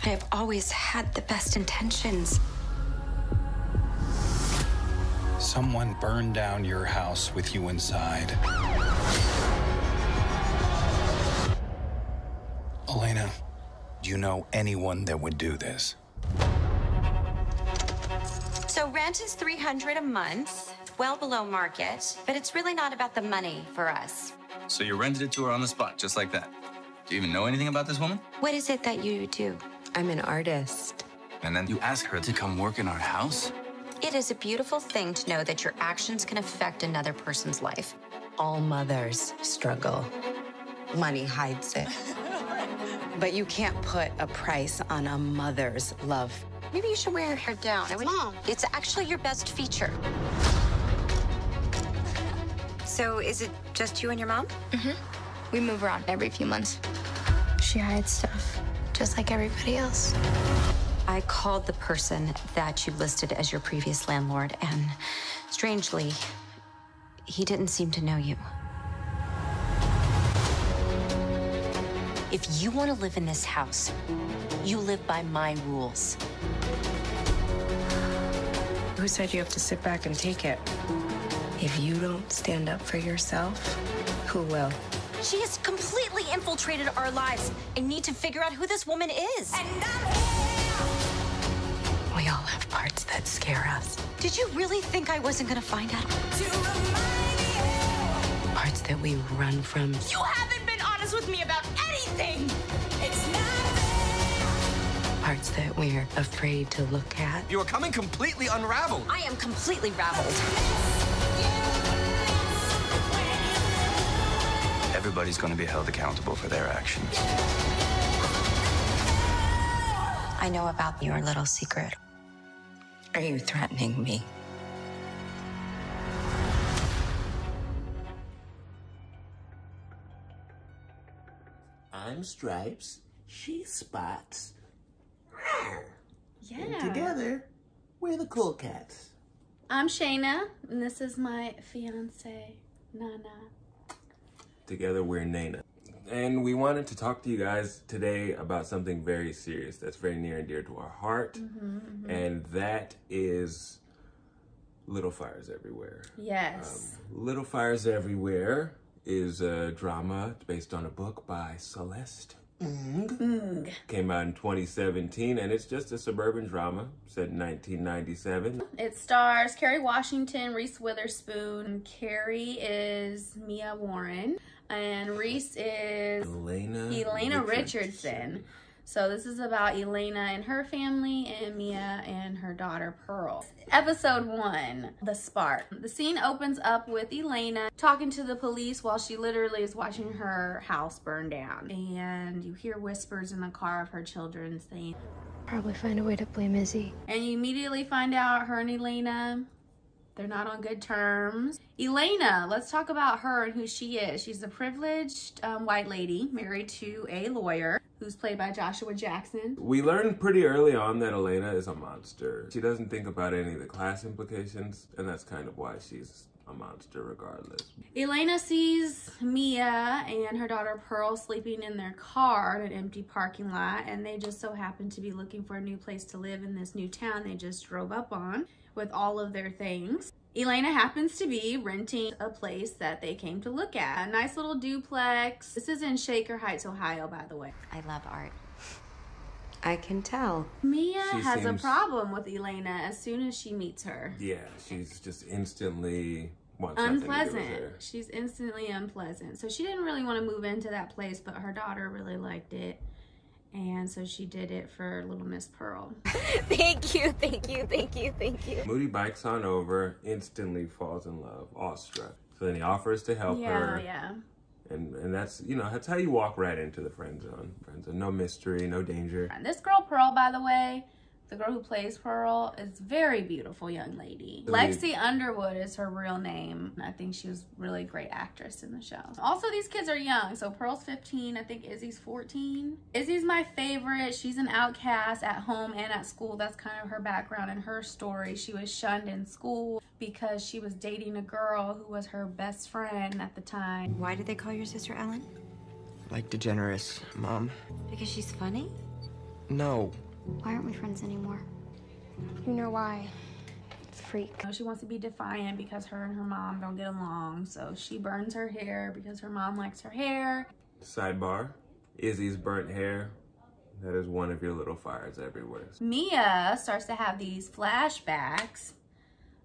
I have always had the best intentions. Someone burned down your house with you inside. Elena, do you know anyone that would do this? So rent is $300 a month, well below market, but it's really not about the money for us. So you rented it to her on the spot, just like that. Do you even know anything about this woman? What is it that you do? I'm an artist. And then you ask her to come work in our house? It is a beautiful thing to know that your actions can affect another person's life. All mothers struggle. Money hides it. But you can't put a price on a mother's love. Maybe you should wear your hair down. Mom. It's actually your best feature. So is it just you and your mom? We move around every few months. She hides stuff, just like everybody else. I called the person that you listed as your previous landlord, and strangely, he didn't seem to know you. If you want to live in this house, you live by my rules. Who said you have to sit back and take it? If you don't stand up for yourself, who will? She has completely infiltrated our lives. I need to figure out who this woman is. We all have parts that scare us. Did you really think I wasn't gonna find out? Parts that we run from. You haven't been honest with me about anything! Parts that we're afraid to look at. You are coming completely unraveled. I am completely raveled. Everybody's going to be held accountable for their actions. I know about your little secret. Are you threatening me? I'm Stripes. She's Spots. Yeah. And together, we're the Cool Cats. I'm Shayna, and this is my fiance, Nana. Together we're Nana. And we wanted to talk to you guys today about something very serious that's very near and dear to our heart. And that is Little Fires Everywhere. Yes. Little Fires Everywhere is a drama based on a book by Celeste Ng. Came out in 2017, and it's just a suburban drama set in 1997. It stars Kerry Washington, Reese Witherspoon. Kerry is Mia Warren, and Reese is Elena Richardson. So this is about Elena and her family, and Mia and her daughter Pearl. Episode 1, The Spark. The scene opens up with Elena talking to the police while she literally is watching her house burn down. And you hear whispers in the car of her children saying, Probably find a way to blame Izzy. and you immediately find out her and Elena, they're not on good terms. Elena, let's talk about her and who she is. She's a privileged white lady married to a lawyer who's played by Joshua Jackson. We learned pretty early on that Elena is a monster. She doesn't think about any of the class implications, and that's kind of why she's a monster regardless. Elena sees Mia and her daughter Pearl sleeping in their car in an empty parking lot, and they just so happen to be looking for a new place to live in this new town they just drove up on with all of their things. Elena happens to be renting a place that they came to look at. A nice little duplex. This is in Shaker Heights, Ohio, by the way. I love art. I can tell. Mia She has a seems- problem with Elena as soon as she meets her. Yeah, she's just instantly wants nothing to do with Unpleasant. her. She's instantly unpleasant. So she didn't really want to move into that place, but her daughter really liked it. And so she did it for little Miss Pearl. Thank you, thank you, thank you, thank you. Moody bikes on over, instantly falls in love, awestruck. So then he offers to help her. Yeah. And that's, you know, that's how you walk right into the friend zone. Friend zone. No mystery, no danger. And this girl, Pearl, by the way, the girl who plays Pearl, is a very beautiful young lady. Lexi Underwood is her real name. I think she was a really great actress in the show. Also, these kids are young. So Pearl's 15. I think Izzy's 14. Izzy's my favorite. She's an outcast at home and at school. That's kind of her background and her story. She was shunned in school because she was dating a girl who was her best friend at the time. Why did they call your sister Ellen? Like DeGeneres, Mom. Because she's funny? No. Why aren't we friends anymore? You know why? Freak. She wants to be defiant because her and her mom don't get along, so she burns her hair because her mom likes her hair. Sidebar, Izzy's burnt hair, that is one of your little fires everywhere. Mia starts to have these flashbacks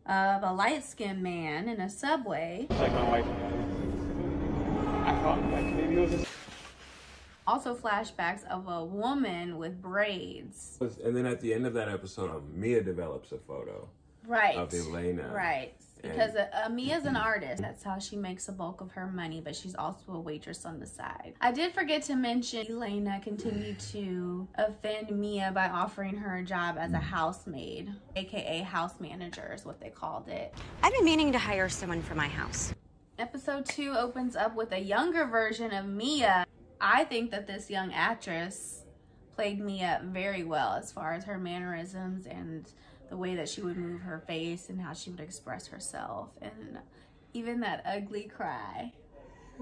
of a light-skinned man in a subway. Like my wife. I thought like maybe it was Also flashbacks of a woman with braids. And then at the end of that episode, Mia develops a photo of Elena. Right. Because Mia's an artist. That's how she makes the bulk of her money, but she's also a waitress on the side. I did forget to mention Elena continued to offend Mia by offering her a job as a housemaid, aka house manager is what they called it. I've been meaning to hire someone for my house. Episode 2 opens up with a younger version of Mia. I think that this young actress played Mia very well as far as her mannerisms and the way that she would move her face and how she would express herself. And even that ugly cry.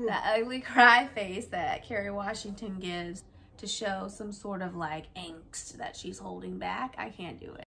That ugly cry face that Kerry Washington gives to show some sort of like angst that she's holding back. I can't do it.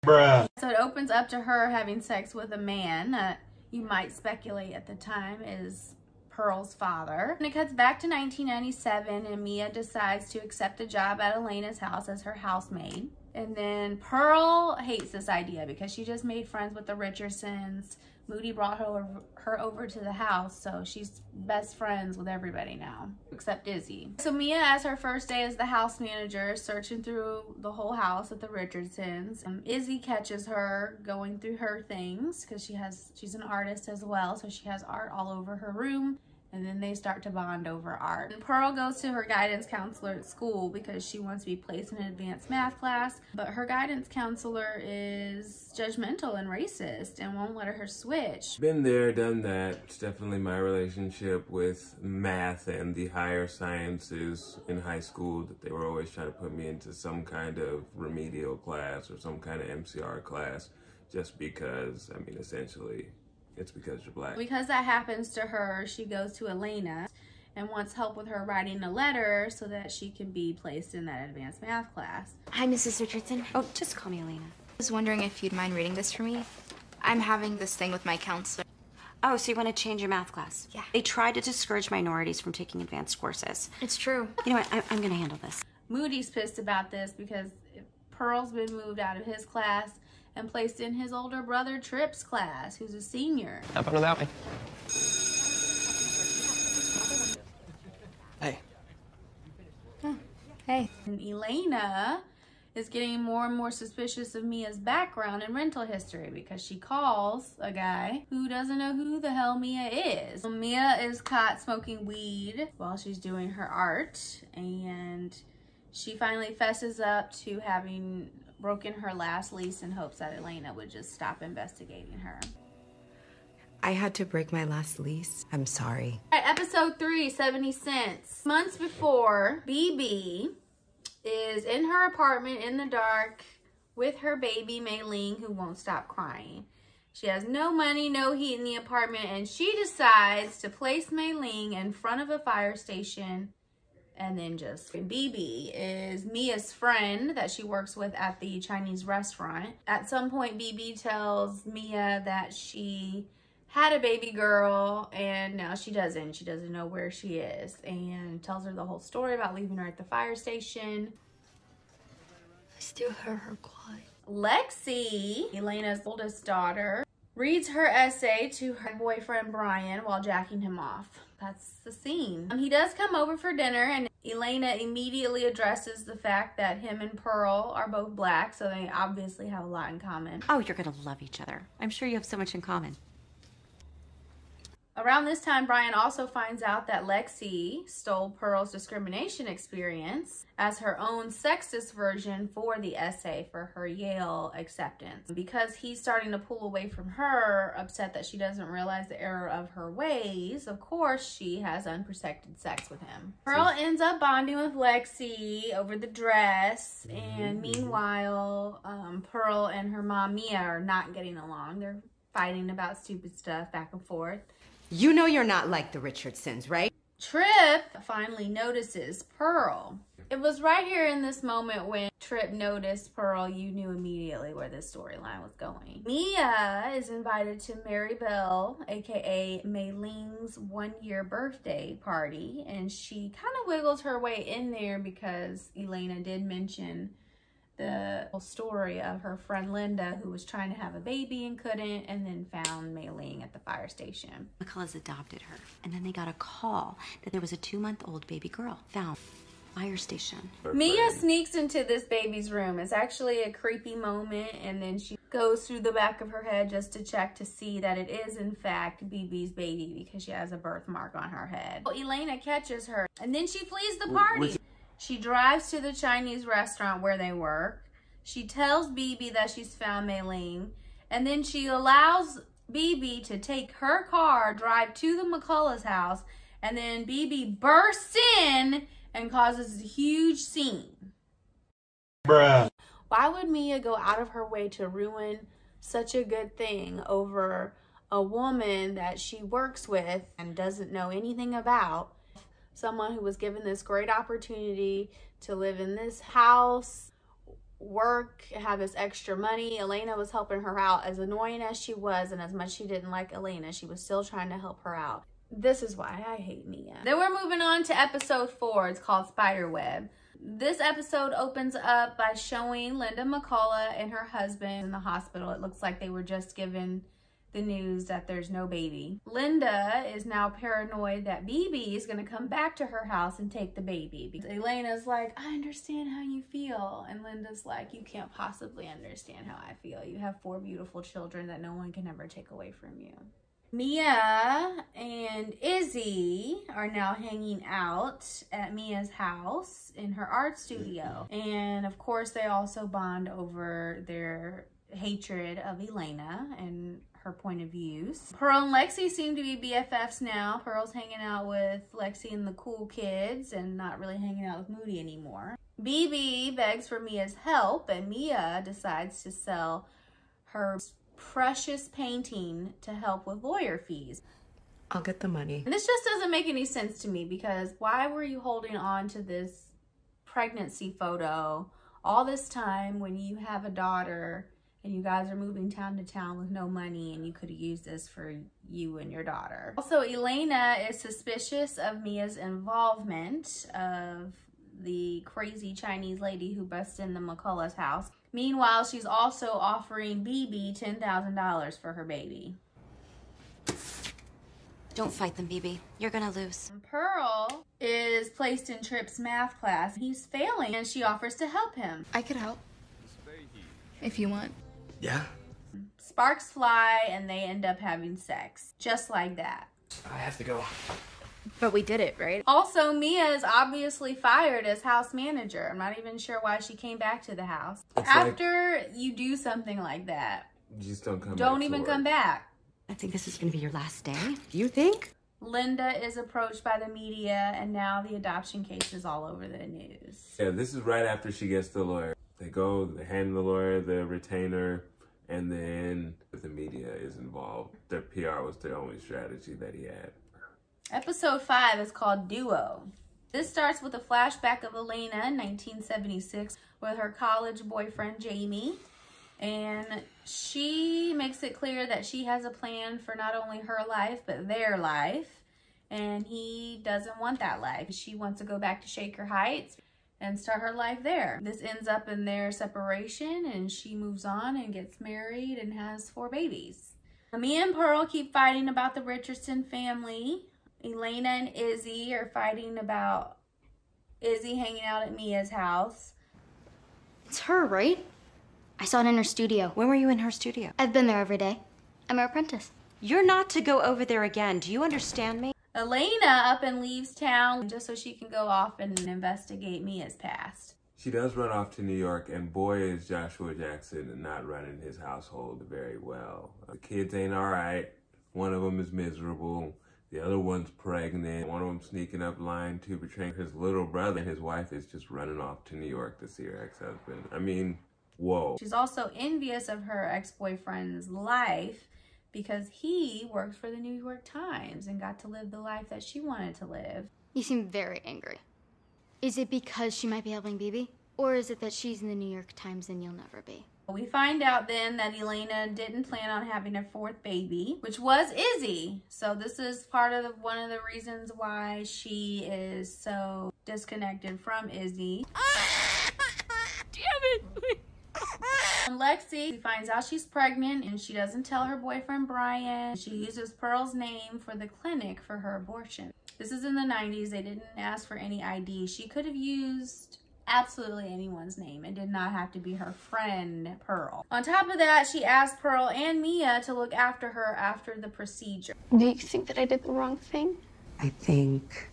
bruh. So it opens up to her having sex with a man that you might speculate at the time is Pearl's father. And it cuts back to 1997 and Mia decides to accept a job at Elena's house as her housemaid. And then Pearl hates this idea because she just made friends with the Richardsons. Moody brought her over to the house, so she's best friends with everybody now, except Izzy. So Mia, as her first day as the house manager, searching through the whole house at the Richardsons. Izzy catches her going through her things because she's an artist as well, so she has art all over her room. And then they start to bond over art. And Pearl goes to her guidance counselor at school because she wants to be placed in an advanced math class. But her guidance counselor is judgmental and racist and won't let her switch. Been there, done that. It's definitely my relationship with math and the higher sciences in high school, that they were always trying to put me into some kind of remedial class or some kind of MCR class just because, I mean, essentially, it's because you're black. Because that happens to her, she goes to Elena and wants help with her writing a letter so that she can be placed in that advanced math class. Hi, Mrs. Richardson. Oh, just call me Elena. I was wondering if you'd mind reading this for me. I'm having this thing with my counselor. Oh, so you want to change your math class? Yeah. They tried to discourage minorities from taking advanced courses. It's true. You know what? I'm going to handle this. Moody's pissed about this because Pearl's been moved out of his class and placed in his older brother Tripp's class, who's a senior. Up under that way. Hey. Oh, hey. And Elena is getting more and more suspicious of Mia's background and rental history because she calls a guy who doesn't know who the hell Mia is. So Mia is caught smoking weed while she's doing her art, and she finally fesses up to having broken her last lease in hopes that Elena would just stop investigating her. I had to break my last lease. I'm sorry. All right, episode 3, 70 Cents. Months before, BB is in her apartment in the dark with her baby, Mei-Ling, who won't stop crying. She has no money, no heat in the apartment, and she decides to place Mei-Ling in front of a fire station. And then just BB is Mia's friend that she works with at the Chinese restaurant. At some point, BB tells Mia that she had a baby girl and now she doesn't. She doesn't know where she is, and tells her the whole story about leaving her at the fire station. I still heard her cry. Lexi, Elena's oldest daughter, reads her essay to her boyfriend Brian while jacking him off. That's the scene. He does come over for dinner, and Elena immediately addresses the fact that him and Pearl are both black, so they obviously have a lot in common. Oh, you're going to love each other. I'm sure you have so much in common. Around this time, Brian also finds out that Lexi stole Pearl's discrimination experience as her own sexist version for the essay for her Yale acceptance. Because he's starting to pull away from her, upset that she doesn't realize the error of her ways, of course she has unprotected sex with him. Pearl ends up bonding with Lexi over the dress, and meanwhile, Pearl and her mom Mia are not getting along. They're fighting about stupid stuff back and forth. You know you're not like the Richardsons, right? Tripp finally notices Pearl. It was right here in this moment when Tripp noticed Pearl, you knew immediately where this storyline was going. Mia is invited to Mary Bell, aka Mei Ling's 1-year birthday party, and she kind of wiggles her way in there because Elena did mention the whole story of her friend Linda, who was trying to have a baby and couldn't, and then found Mei Ling at the fire station. McCullough's adopted her, and then they got a call that there was a 2-month-old baby girl found fire station. Mia sneaks into this baby's room. It's actually a creepy moment, and then she goes through the back of her head just to check to see that it is in fact BB's baby because she has a birthmark on her head. Well, Elena catches her, and then she flees the party. She drives to the Chinese restaurant where they work. She tells BB that she's found Mei Ling, and then she allows BB to take her car, drive to the McCullough's house, and then BB bursts in and causes a huge scene. Bruh. Why would Mia go out of her way to ruin such a good thing over a woman that she works with and doesn't know anything about? Someone who was given this great opportunity to live in this house, work, have this extra money. Elena was helping her out. As annoying as she was, and as much she didn't like Elena, she was still trying to help her out. This is why I hate Mia. Then we're moving on to episode 4. It's called Spiderweb. This episode opens up by showing Linda McCullough and her husband in the hospital. It looks like they were just given the news that there's no baby. Linda is now paranoid that BB is gonna come back to her house and take the baby. Because Elena's like, I understand how you feel. And Linda's like, you can't possibly understand how I feel. You have 4 beautiful children that no one can ever take away from you. Mia and Izzy are now hanging out at Mia's house in her art studio. And of course, they also bond over their hatred of Elena and her point of views. Pearl and Lexi seem to be BFFs now. Pearl's hanging out with Lexi and the cool kids and not really hanging out with Moody anymore. BB begs for Mia's help, and Mia decides to sell her precious painting to help with lawyer fees. I'll get the money. And this just doesn't make any sense to me, because why were you holding on to this pregnancy photo all this time when you have a daughter and you guys are moving town to town with no money, and you could have used this for you and your daughter? Also, Elena is suspicious of Mia's involvement of the crazy Chinese lady who busted in the McCullough's house. Meanwhile, she's also offering BB $10,000 for her baby. Don't fight them, BB. You're gonna lose. Pearl is placed in Tripp's math class. He's failing, and she offers to help him. I could help. If you want. Yeah. Sparks fly, and they end up having sex. Just like that. I have to go. But we did it, right? Also, Mia is obviously fired as house manager. I'm not even sure why she came back to the house. After you do something like that, you just don't come back. Don't even come back. I think this is gonna be your last day. You think? Linda is approached by the media, and now the adoption case is all over the news. Yeah, this is right after she gets the lawyer. They go, they hand the lawyer the retainer, and then the media is involved. The PR was the only strategy that he had. Episode 5 is called Duo. This starts with a flashback of Elena in 1976 with her college boyfriend, Jamie. And she makes it clear that she has a plan for not only her life, but their life. And he doesn't want that life. She wants to go back to Shaker Heights and start her life there. This ends up in their separation, and she moves on and gets married and has 4 babies. Mia and Pearl keep fighting about the Richardson family. Elena and Izzy are fighting about Izzy hanging out at Mia's house. It's her, right? I saw it in her studio. When were you in her studio? I've been there every day. I'm her apprentice. You're not to go over there again. Do you understand me? Elena up and leaves town just so she can go off and investigate Mia's past. She does run off to New York, and boy is Joshua Jackson not running his household very well. The kids ain't all right. One of them is miserable. The other one's pregnant. One of them sneaking up lying to betraying his little brother. And his wife is just running off to New York to see her ex-husband. I mean, whoa. She's also envious of her ex-boyfriend's life because he works for the New York Times and got to live the life that she wanted to live. You seem very angry. Is it because she might be having BB? Or is it that she's in the New York Times and you'll never be? We find out then that Elena didn't plan on having a fourth baby, which was Izzy. So this is part of one of the reasons why she is so disconnected from Izzy. Damn it! Lexi finds out she's pregnant and she doesn't tell her boyfriend Brian. She uses Pearl's name for the clinic for her abortion. This is in the 90s. They didn't ask for any ID. She could have used absolutely anyone's name. It did not have to be her friend Pearl. On top of that, she asked Pearl and Mia to look after her after the procedure. Do you think that I did the wrong thing? I think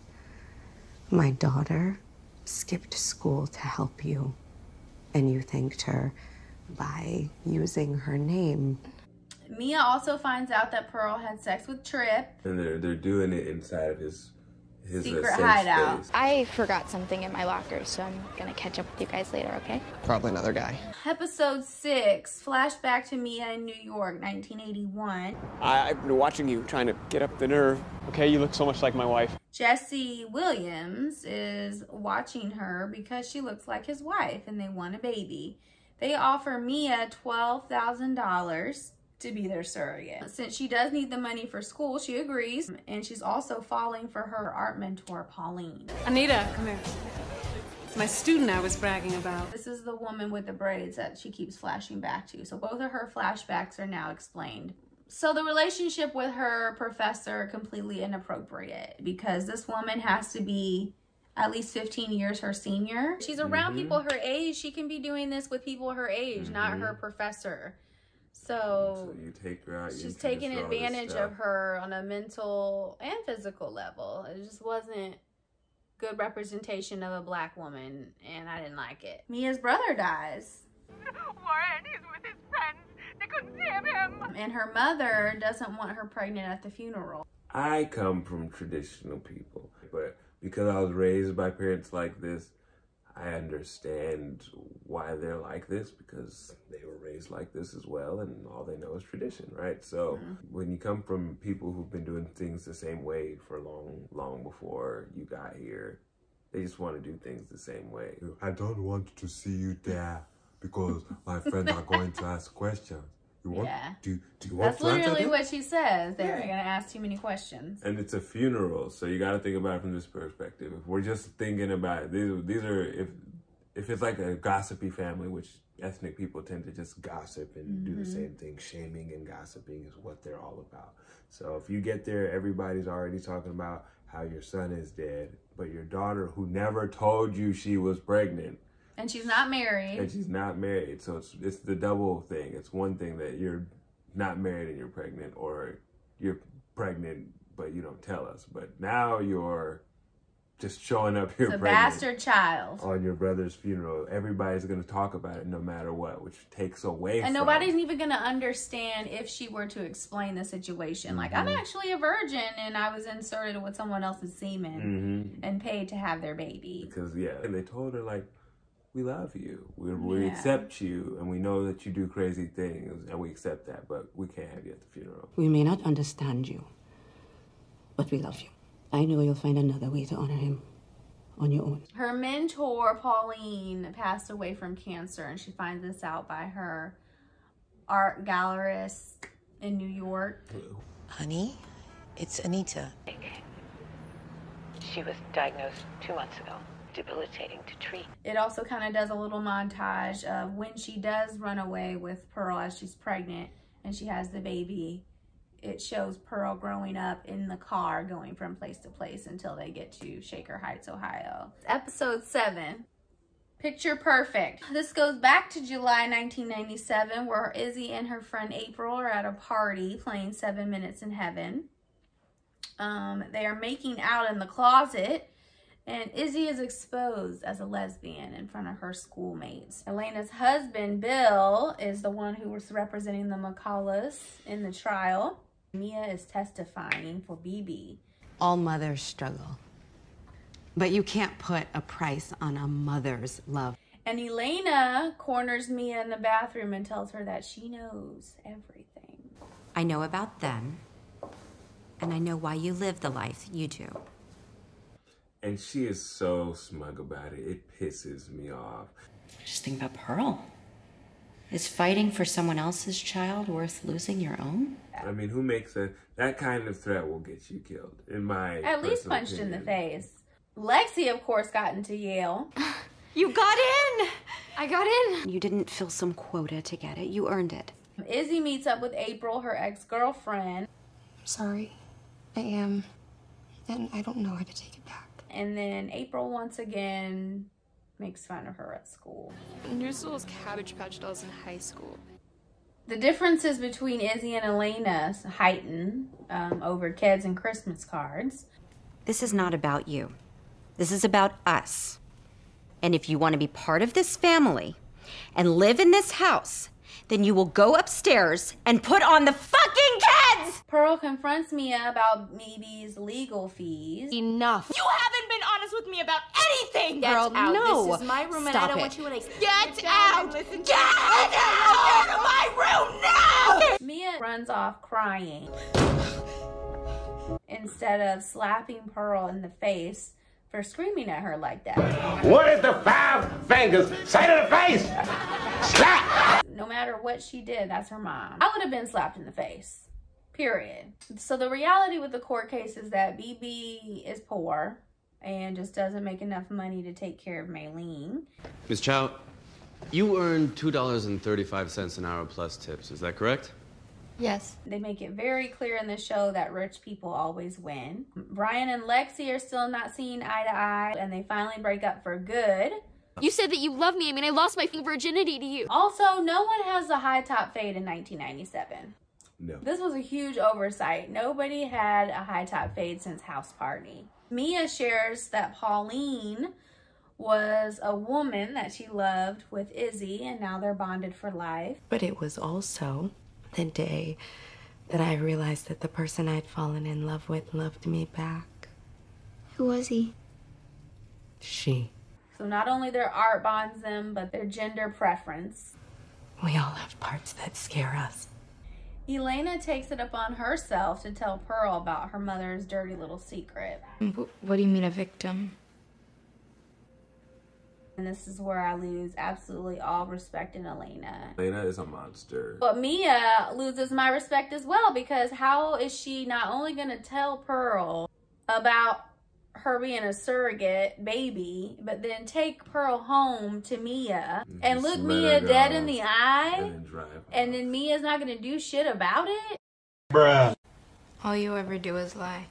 my daughter skipped school to help you, and you thanked her by using her name. Mia also finds out that Pearl had sex with Tripp. And they're doing it inside of his secret safe hideout. space. I forgot something in my locker, so I'm gonna catch up with you guys later, okay? Probably another guy. Episode 6, flashback to Mia in New York, 1981. I've been watching you, trying to get up the nerve. Okay, you look so much like my wife. Jesse Williams is watching her because she looks like his wife and they want a baby. They offer Mia $12,000 to be their surrogate. Since she does need the money for school, she agrees, and she's also falling for her art mentor, Pauline. Anita, come here. My student I was bragging about. This is the woman with the braids that she keeps flashing back to. So both of her flashbacks are now explained. So the relationship with her professor, completely inappropriate, because this woman has to be at least 15 years her senior. She's around people her age. She can be doing this with people her age, not her professor. So you take her out. She's taking advantage of her on a mental and physical level. It just wasn't good representation of a black woman, and I didn't like it. Mia's brother dies. Warren, he's with his friends. They couldn't save him. And her mother doesn't want her pregnant at the funeral. I come from traditional people, but because I was raised by parents like this, I understand why they're like this, because they were raised like this as well, and all they know is tradition, right? So when you come from people who've been doing things the same way for long before you got here, they just want to do things the same way. I don't want to see you there because my friends are going to ask questions. You want? Yeah. Do you want That's to answer literally them? what she says. They're going to ask too many questions. And it's a funeral, so you got to think about it from this perspective. If we're just thinking about it, these are if it's like a gossipy family, which ethnic people tend to just gossip and do the same thing. Shaming and gossiping is what they're all about. So if you get there, everybody's already talking about how your son is dead, but your daughter, who never told you she was pregnant, and she's not married. And she's not married. So it's the double thing. It's one thing that you're not married and you're pregnant, or you're pregnant but you don't tell us. But now you're just showing up here pregnant. It's a bastard child. On your brother's funeral. Everybody's going to talk about it no matter what, which takes away and from... nobody's even going to understand if she were to explain the situation. Like, I'm actually a virgin and I was inserted with someone else's semen and paid to have their baby. Because, yeah, and they told her, like, we love you. We accept you, and we know that you do crazy things, and we accept that, but we can't have you at the funeral. We may not understand you, but we love you. I know you'll find another way to honor him on your own. Her mentor, Pauline, passed away from cancer, and she finds this out by her art gallerist in New York. Honey, it's Anita. She was diagnosed 2 months ago. Debilitating to treat. It also kind of does a little montage of when she does run away with Pearl as she's pregnant and she has the baby. It shows Pearl growing up in the car going from place to place until they get to Shaker Heights, Ohio. Episode 7, Picture Perfect. This goes back to July 1997, where Izzy and her friend April are at a party playing 7 Minutes in Heaven. They are making out in the closet, and Izzy is exposed as a lesbian in front of her schoolmates. Elena's husband, Bill, is the one who was representing the McCulloughs in the trial. Mia is testifying for BB. All mothers struggle, but you can't put a price on a mother's love. And Elena corners Mia in the bathroom and tells her that she knows everything. I know about them, and I know why you live the life you do. And she is so smug about it. It pisses me off. Just think about Pearl. Is fighting for someone else's child worth losing your own? I mean, who makes that kind of threat will get you killed, in my At least punched opinion. in the face. Lexi, of course, got into Yale. You got in! I got in! You didn't fill some quota to get it. You earned it. Izzy meets up with April, her ex-girlfriend. Sorry, I am. And I don't know how to take it back. And then April once again makes fun of her at school. Nurse was Cabbage Patch Dolls in high school. The differences between Izzy and Elena heighten over kids and Christmas cards. This is not about you. This is about us. And if you want to be part of this family and live in this house, then you will go upstairs and put on the fucking kids! Pearl confronts Mia about Meeby's legal fees. Enough. You haven't been honest with me about anything! Girl, Get out. no. This is my room and I don't want you in a... Get out! Get out of my room now! Mia runs off crying instead of slapping Pearl in the face for screaming at her like that. What is the 5 fingers say to the face? Slap! No matter what she did, that's her mom. I would have been slapped in the face. Period. So the reality with the court case is that BB is poor and just doesn't make enough money to take care of Maylene. Ms. Chow, you earn $2.35 an hour plus tips, is that correct? Yes. They make it very clear in the show that rich people always win. Brian and Lexi are still not seeing eye to eye, and they finally break up for good. You said that you love me. I mean, I lost my virginity to you. Also, no one has the high top fade in 1997. No. This was a huge oversight. Nobody had a high top fade since House Party. Mia shares that Pauline was a woman that she loved with Izzy, and now they're bonded for life. But it was also the day that I realized that the person I'd fallen in love with loved me back. Who was he? She. So not only their art bonds them, but their gender preference. We all have parts that scare us. Elena takes it upon herself to tell Pearl about her mother's dirty little secret. What do you mean a victim? And this is where I lose absolutely all respect in Elena. Elena is a monster. But Mia loses my respect as well, because how is she not only going to tell Pearl about her being a surrogate baby, but then take Pearl home to Mia and look Mia dead in the eye, and then Mia's not going to do shit about it? Bruh. All you ever do is lie.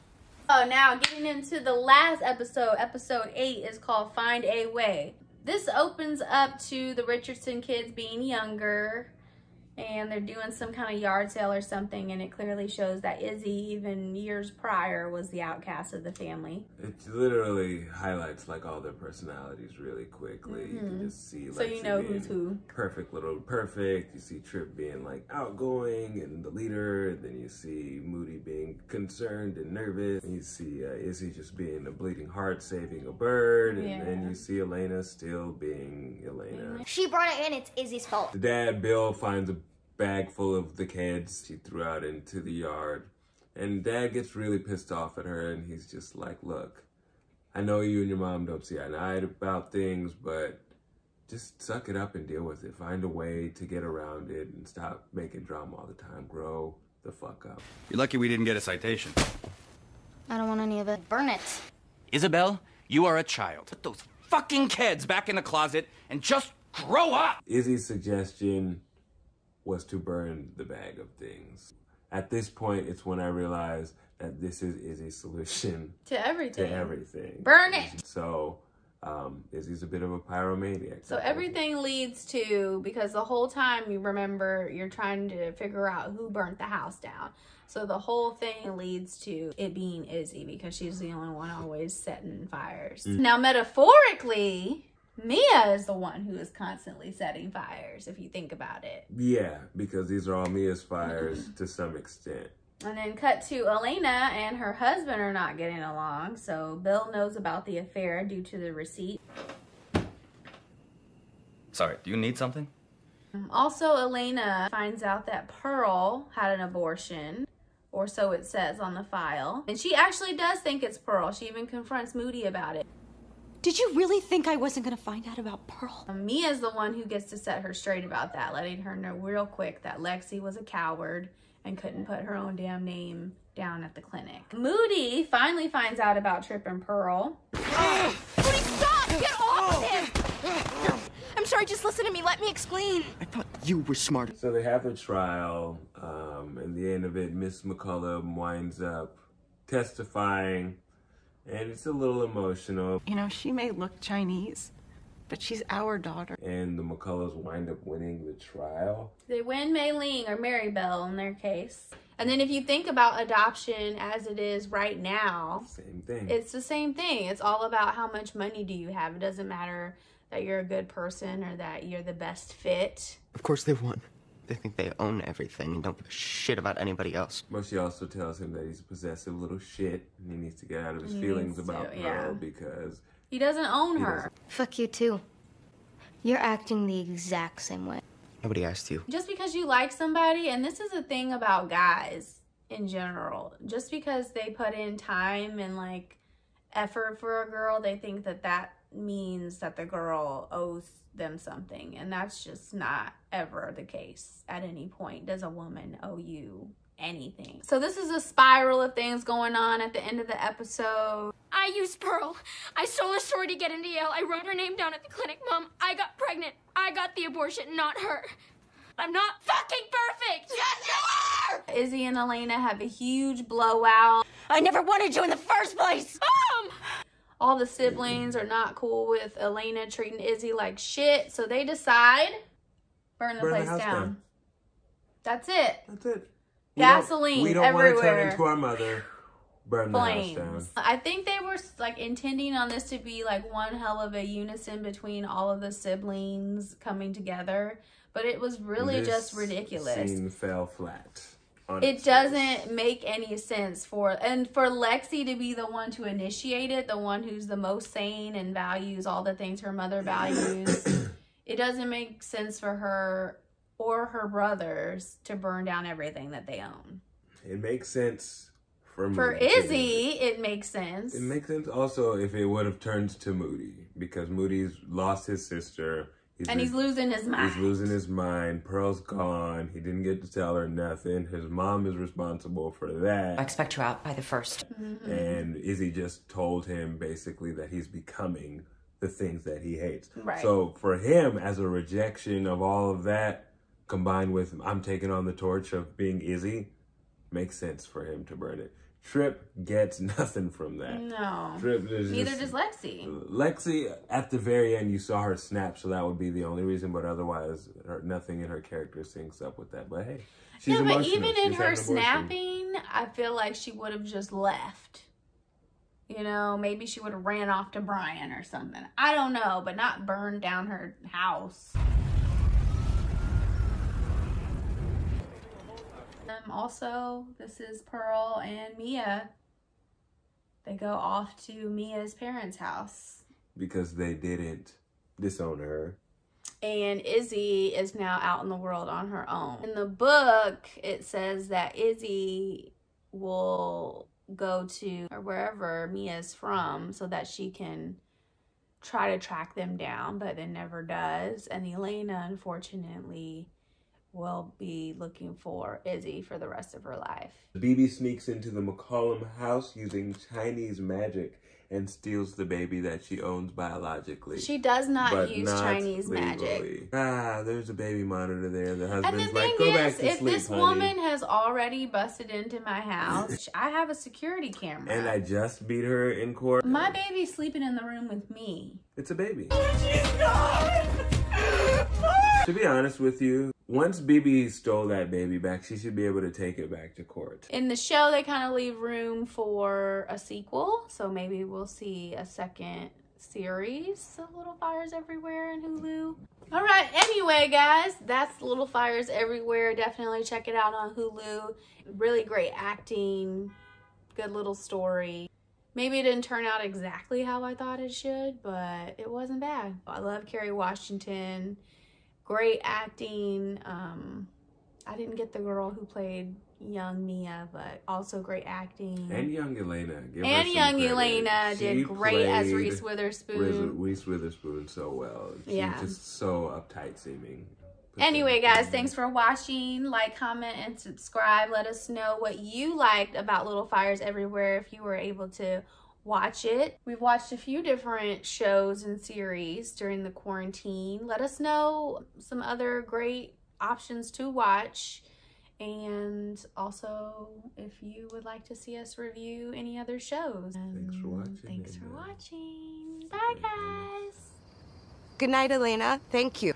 Oh, now getting into the last episode, episode 8 is called Find a Way. This opens up to the Richardson kids being younger, and they're doing some kind of yard sale or something, and it clearly shows that Izzy, even years prior, was the outcast of the family. It literally highlights like all their personalities really quickly. You can just see, so you know who's who. Perfect. You see Trip being like outgoing and the leader, and then you see Moody being concerned and nervous, and you see Izzy just being a bleeding heart saving a bird, and then you see Elena still being Elena. She brought it in, it's Izzy's fault. The dad, Bill, finds a bag full of the kids she threw out into the yard, and Dad gets really pissed off at her, and he's just like, look, I know you and your mom don't see eye to eye about things, but just suck it up and deal with it. Find a way to get around it and stop making drama all the time. Grow the fuck up. You're lucky we didn't get a citation. I don't want any of it. Burn it. Isabel, you are a child. Put those fucking kids back in the closet and just grow up! Izzy's suggestion was to burn the bag of things. At this point, it's when I realized that this is Izzy's solution to everything. Burn it! So, Izzy's a bit of a pyromaniac. So everything leads to, because the whole time you remember, you're trying to figure out who burnt the house down. So the whole thing leads to it being Izzy, because she's the only one always setting fires. Now, metaphorically, Mia is the one who is constantly setting fires, if you think about it. Yeah, because these are all Mia's fires to some extent. And then cut to Elena and her husband are not getting along, so Bill knows about the affair due to the receipt. Sorry, do you need something? Also, Elena finds out that Pearl had an abortion or so it says on the file. And she actually does think it's Pearl. She even confronts Moody about it. Did you really think I wasn't gonna find out about Pearl? Mia's the one who gets to set her straight about that, letting her know real quick that Lexi was a coward and couldn't put her own damn name down at the clinic. Moody finally finds out about Trip and Pearl. Moody, stop! Get off of him! I'm sorry, just listen to me. Let me explain. I thought you were smart. So they have a trial. In the end of it, Miss McCullough winds up testifying, and it's a little emotional. You know, she may look Chinese, but she's our daughter. And the McCulloughs wind up winning the trial. They win Mei Ling or Mary Bell in their case. And then if you think about adoption as it is right now, same thing. It's the same thing. It's all about how much money do you have. It doesn't matter that you're a good person or that you're the best fit. Of course they won. They think they own everything and don't give a shit about anybody else. But she also tells him that he's a possessive little shit and he needs to get out of his feelings about Pearl because he doesn't own her. Fuck you too. You're acting the exact same way. Nobody asked you. Just because you like somebody, and this is the thing about guys in general, just because they put in time and like effort for a girl, they think that that means that the girl owes them something, and that's just not ever the case. At any point does a woman owe you anything. So this is a spiral of things going on at the end of the episode. I used Pearl. I stole her story to get into Yale. I wrote her name down at the clinic. Mom, I got pregnant. I got the abortion, not her. I'm not fucking perfect! Yes, you are! Izzy and Elena have a huge blowout. I never wanted you in the first place! Mom! All the siblings are not cool with Elena treating Izzy like shit, so they decide, burn the place down. That's it. That's it. Gasoline we don't everywhere. want to turn into our mother. Burn the house down. I think they were like intending on this to be like one hell of a unison between all of the siblings coming together, but it was really just ridiculous. This scene fell flat. It doesn't make any sense for Lexi to be the one to initiate it, the one who's the most sane and values all the things her mother values. It doesn't make sense for her or her brothers to burn down everything that they own. It makes sense for Izzy. It makes sense. It makes sense also if it would have turned to Moody, because Moody's lost his sister. He's losing his mind. He's losing his mind. Pearl's gone. He didn't get to tell her nothing. His mom is responsible for that. I expect you out by the 1st. Mm-hmm. And Izzy just told him basically that he's becoming the things that he hates. Right. So for him, as a rejection of all of that, combined with I'm taking on the torch of being Izzy, makes sense for him to burn it. Trip gets nothing from that. No. Neither does Lexi. Lexi, at the very end, you saw her snap, so that would be the only reason. But otherwise, nothing in her character syncs up with that. But hey, she's emotional. But even in her snapping, I feel like she would have just left. You know, maybe she would have ran off to Brian or something. I don't know, but not burned down her house. Also, this is Pearl and Mia. They go off to Mia's parents' house. Because they didn't disown her. And Izzy is now out in the world on her own. In the book, it says that Izzy will go to or wherever Mia's from so that she can try to track them down, but it never does. And Elena, unfortunately, will be looking for Izzy for the rest of her life. BB sneaks into the McCollum house using Chinese magic and steals the baby that she owns biologically. She does not use not Chinese legally. magic. There's a baby monitor there. The And husband's the like, thing go back is, to if sleep, this honey. woman has already busted into my house, I have a security camera. And I just beat her in court. My baby's sleeping in the room with me. It's a baby. She's gone! To be honest with you, once BB stole that baby back, she should be able to take it back to court. In the show, they kind of leave room for a sequel, so maybe we'll see a second series of Little Fires Everywhere in Hulu. All right, anyway, guys, that's Little Fires Everywhere. Definitely check it out on Hulu. Really great acting, good little story. Maybe it didn't turn out exactly how I thought it should, but it wasn't bad. I love Kerry Washington. Great acting. I didn't get the girl who played young Mia, but also great acting. And young Elena. And young Elena did great as Reese Witherspoon. Reese Witherspoon so well. She's just so uptight seeming. Anyway, guys, thanks for watching. Like, comment, and subscribe. Let us know what you liked about Little Fires Everywhere if you were able to watch it. We've watched a few different shows and series during the quarantine. Let us know some other great options to watch. And also, if you would like to see us review any other shows. Thanks for watching. Thanks for watching. Bye, guys. Good night, Elena. Thank you.